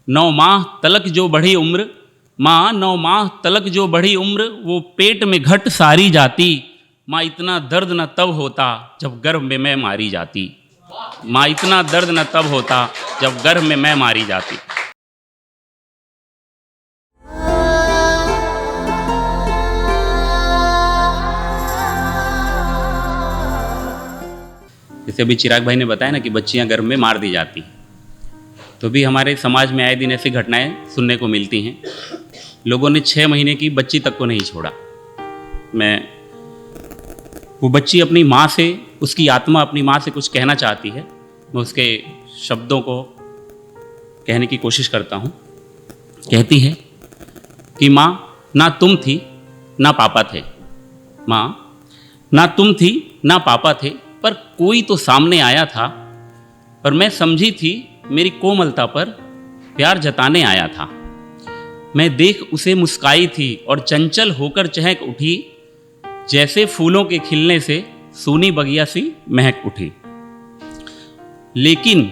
9 माह तलक जो बढ़ी उम्र, माँ 9 माह तलक जो बढ़ी उम्र, वो पेट में घट सारी जाती। माँ इतना दर्द न तब होता जब गर्भ में मैं मारी जाती। माँ इतना दर्द न तब होता जब गर्भ में मैं मारी जाती। जैसे अभी चिराग भाई ने बताया ना कि बच्चियां गर्भ में मार दी जाती, तो भी हमारे समाज में आए दिन ऐसी घटनाएं सुनने को मिलती हैं। लोगों ने 6 महीने की बच्ची तक को नहीं छोड़ा। वो बच्ची अपनी माँ से, उसकी आत्मा अपनी माँ से कुछ कहना चाहती है। मैं उसके शब्दों को कहने की कोशिश करता हूँ। कहती है कि माँ, ना तुम थी ना पापा थे। माँ, ना तुम थी ना पापा थे, पर कोई तो सामने आया था, और मैं समझी थी मेरी कोमलता पर प्यार जताने आया था। मैं देख उसे मुस्काई थी और चंचल होकर चहक उठी, जैसे फूलों के खिलने से सूनी बगिया सी महक उठी। लेकिन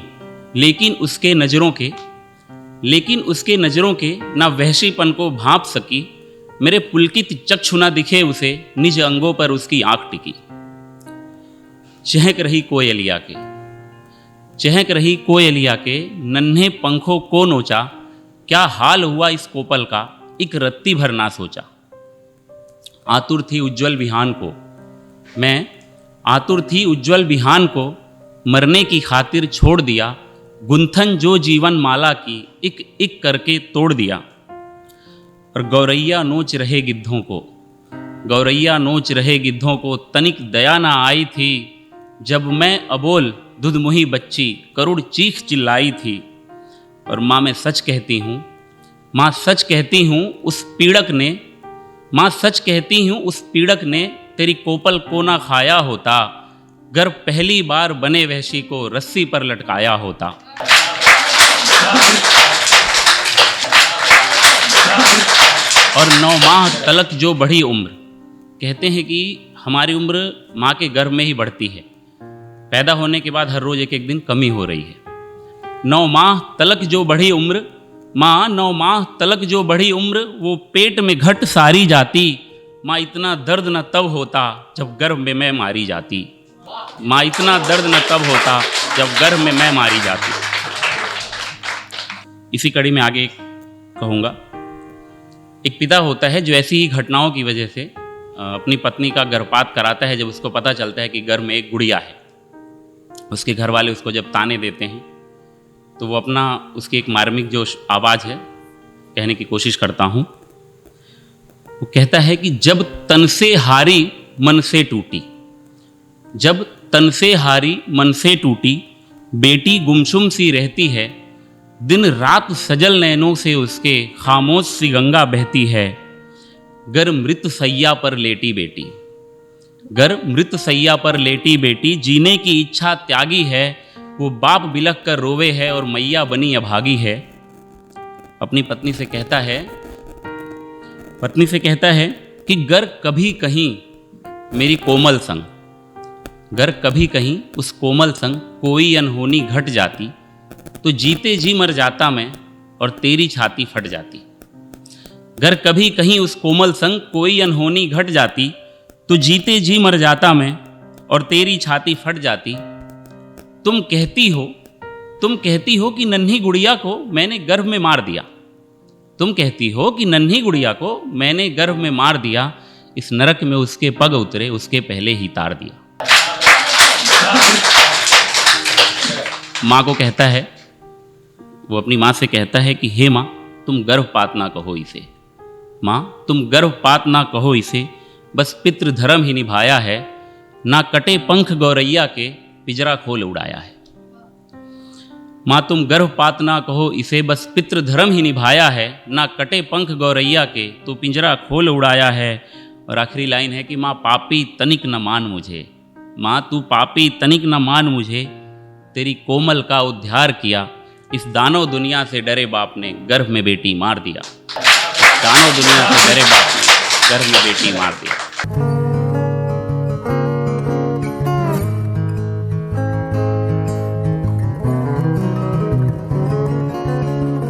उसके नज़रों के ना वहशीपन को भांप सकी। मेरे पुलकित चक्षु ना दिखे उसे, निज अंगों पर उसकी आंख टिकी। चहक रही कोयलिया के नन्हे पंखों को नोचा। क्या हाल हुआ इस कोपल का, एक रत्ती भर ना सोचा। आतुर थी उज्जवल बिहान को, मरने की खातिर छोड़ दिया। गुंथन जो जीवन माला की, एक एक करके तोड़ दिया। और गौरैया नोच रहे गिद्धों को तनिक दया ना आई थी। जब मैं अबोल दुधमुही बच्ची करुण चीख चिल्लाई थी। और माँ सच कहती हूँ उस पीड़क ने तेरी कोपल को ना खाया होता। गर्भ पहली बार बने वहशी को रस्सी पर लटकाया होता। और 9 माह तलक जो बढ़ी उम्र, कहते हैं कि हमारी उम्र माँ के गर्भ में ही बढ़ती है। पैदा होने के बाद हर रोज एक दिन कमी हो रही है। 9 माह तलक जो बढ़ी उम्र, माँ 9 माह तलक जो बढ़ी उम्र, वो पेट में घट सारी जाती। माँ इतना दर्द न तब होता जब गर्भ में मैं मारी जाती। माँ इतना दर्द न तब होता जब गर्भ में मैं मारी जाती। इसी कड़ी में आगे कहूँगा, एक पिता होता है जो ऐसी ही घटनाओं की वजह से अपनी पत्नी का गर्भपात कराता है। जब उसको पता चलता है कि गर्भ में एक गुड़िया है, उसके घर वाले उसको जब ताने देते हैं, तो वो उसकी एक मार्मिक जो आवाज़ है कहने की कोशिश करता हूँ। वो कहता है कि जब तन से हारी मन से टूटी, बेटी गुमसुम सी रहती है। दिन रात सजल नैनों से उसके खामोश सी गंगा बहती है। गर मृत सैया पर लेटी बेटी जीने की इच्छा त्यागी है। वो बाप बिलख कर रोवे है और मैया बनी अभागी है। अपनी पत्नी से कहता है कि गर कभी कहीं मेरी कोमल संग, गर कभी कहीं उस कोमल संग कोई अनहोनी घट जाती, तो जीते जी मर जाता मैं और तेरी छाती फट जाती। गर कभी कहीं उस कोमल संग कोई अनहोनी घट जाती, तो जीते जी मर जाता मैं और तेरी छाती फट जाती। तुम कहती हो कि नन्ही गुड़िया को मैंने गर्भ में मार दिया। इस नरक में उसके पग उतरे, उसके पहले ही तार दिया। माँ को कहता है, वो अपनी माँ से कहता है कि हे माँ, तुम गर्भपात ना कहो इसे। माँ, तुम गर्भपात ना कहो इसे, बस पितृ धर्म ही निभाया है। ना कटे पंख गौरैया के, पिंजरा खोल उड़ाया है। माँ, तुम गर्भपात ना कहो इसे, बस पितृ धर्म ही निभाया है। ना कटे पंख गौरैया के, तो पिंजरा खोल उड़ाया है। और आखिरी लाइन है कि माँ पापी तनिक न मान मुझे, माँ तू पापी तनिक न मान मुझे। तेरी कोमल का उद्धार किया, इस दानव दुनिया से डरे बाप ने गर्भ में बेटी मार दिया। दानव दुनिया से डरे बाप ने गर्भ में बेटी मार दिया।